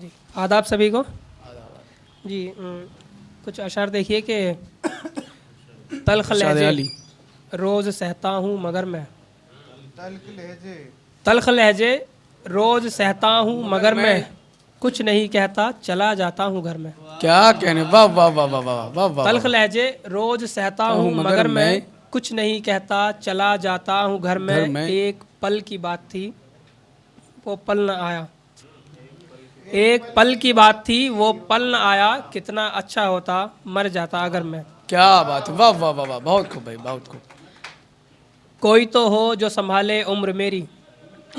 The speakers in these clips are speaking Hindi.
जी आदाब सभी को। जी कुछ अशआर देखिए कि तल्ख लहजे रोज़ सहता हूँ मगर मैं, तल्ख लहजे रोज़ सहता हूँ मगर मैं कुछ नहीं कहता चला जाता हूँ घर में। क्या कहने, वाह वाह वाह वाह वाह वाह वाह। तल्ख लहजे रोज़ सहता हूँ मगर मैं कुछ नहीं कहता चला जाता हूँ घर में। एक पल की बात थी वो पल न आया, एक पल की बात थी वो पल न आया, कितना अच्छा होता मर जाता अगर मैं। क्या बात है, वाह वाह वाह वाह, बहुत खूब भाई, बहुत खूब। कोई तो हो जो संभाले उम्र मेरी,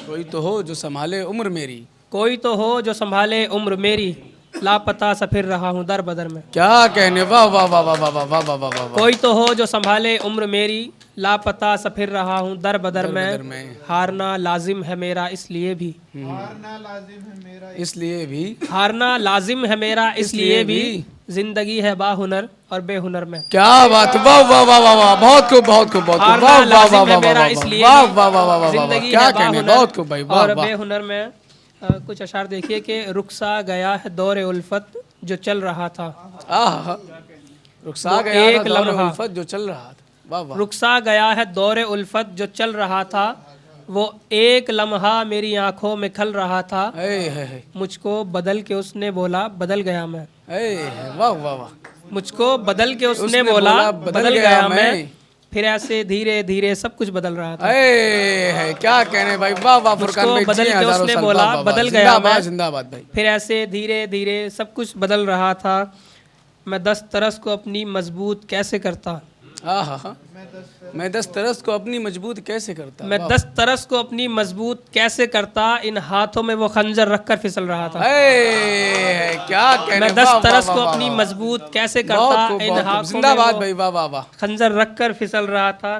कोई तो हो जो संभाले उम्र मेरी, कोई तो हो जो संभाले उम्र मेरी, लापता सा फिर रहा हूँ दर बदर में। क्या कहने, वाह वाह वाह वाह वाह वाह वाह वाह वाह। कोई तो हो जो संभाले उम्र मेरी, लापता सा फिर रहा हूँ दर बदर में। हारना लाजिम है मेरा इसलिए भी, हारना लाजिम है मेरा इसलिए भी, हारना लाजिम है मेरा इसलिए भी, जिंदगी है बाहुनर और बेहुनर में। क्या बात, वाह वाह वाह वाह वाह, बहुत खूब बहुत खूब बहुत खूब, वाह वाह वाह वाह वाह वाह वाह वाह वाह, जिंदगी क्या कहने, बहुत खूब भाई, वाह और बेहुनर में। कुछ अशार देखिए कि रुखसा गया है दौर उल्फत जो चल रहा था, आहा, रुखसा गया एक लम्हा उल्फत जो चल रहा था, वाह वाह। रुखसा गया है दौर उल्फत जो चल रहा था, वो एक लम्हा मेरी आंखों में खल रहा था, मुझको बदल के उसने बोला बदल गया मैं। वाह वाह वाह, मुझको बदल के उसने बोला बदल गया मैं, फिर ऐसे धीरे धीरे सब कुछ बदल रहा था। क्या कहने भाई, वाह वाह। मुझको बदल के उसने बोला बदल गया मैं, जिंदाबाद भाई। फिर ऐसे धीरे धीरे सब कुछ बदल रहा था, मैं दस तरस को अपनी मजबूत कैसे करता, मैं दस तरस को अपनी मजबूत कैसे करता, मैं दस तरस को अपनी मजबूत कैसे करता, इन हाथों में वो खंजर रखकर फिसल रहा था। क्या कहने, मैं दस तरस को अपनी मजबूत कैसे करता, इन हाथों में भाई, वाह वाह वाह, खंजर रखकर फिसल रहा था।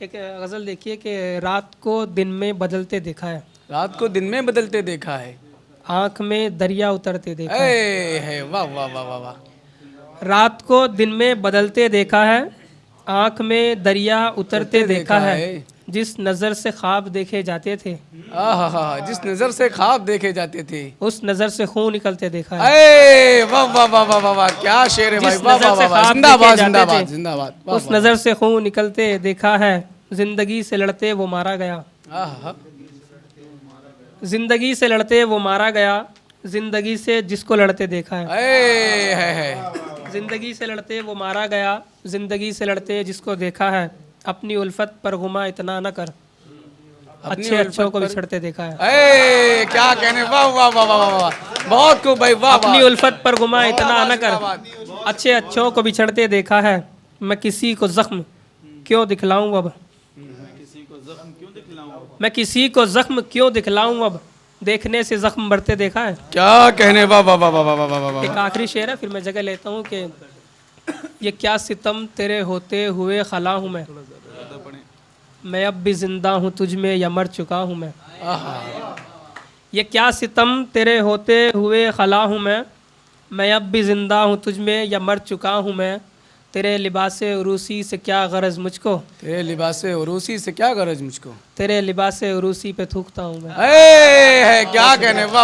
एक गजल देखिए कि रात को दिन में बदलते देखा है, रात को दिन में बदलते देखा है, आंख में दरिया उतरते देखा है। वाह वाह वाह वाह वाह। रात को दिन में बदलते देखा है, आंख में दरिया उतरते देखा है, जिस नज़र से ख्वाब देखे जाते थे, जिस नज़र से ख्वाब देखे जाते थे, उस नज़र से खून निकलते देखा है। वाह वाह वाह वाह वाह, क्या शेर है भाई, वाह वाह वाह, जिंदाबाद जिंदाबाद जिंदाबाद। उस नज़र से खून निकलते देखा है, जिंदगी से लड़ते वो मारा गया, जिंदगी से लड़ते वो मारा गया, जिंदगी से जिसको लड़ते देखा है। जिंदगी से लड़ते वो मारा गया, जिंदगी से लड़ते जिसको देखा है, अपनी उल्फत पर गुमा इतना न कर, अच्छे अच्छों को बिछड़ते देखा है। क्या कहने, वाह वाह वाह वाह वाह, बहुत खूब भाई, वाह। अपनी उल्फत पर गुमा इतना न कर, अच्छे अच्छों को बिछड़ते देखा है, मैं किसी को जख्म क्यों दिखलाऊं अब, मैं किसी को जख्म क्यों दिखलाऊं अब, देखने से जख्म बढ़ते देखा है। क्या कहने, वाह वाह वाह वाह वाह वाह। एक आखिरी शेर है फिर मैं जगह लेता हूँ कि ये क्या सितम तेरे होते हुए खला हूँ मैं अब भी जिंदा हूँ तुझ में या मर चुका हूँ मैं। ये क्या सितम तेरे होते हुए खला हूँ मैं अब भी जिंदा हूँ तुझ में या मर चुका हूँ मैं, तेरे लिबासे उरूसी से क्या गरज मुझको, तेरे लिबासे उरूसी से क्या गरज मुझको, तेरे लिबासे उरूसी पे थूकता हूँ मैं। क्या कहने, वाह।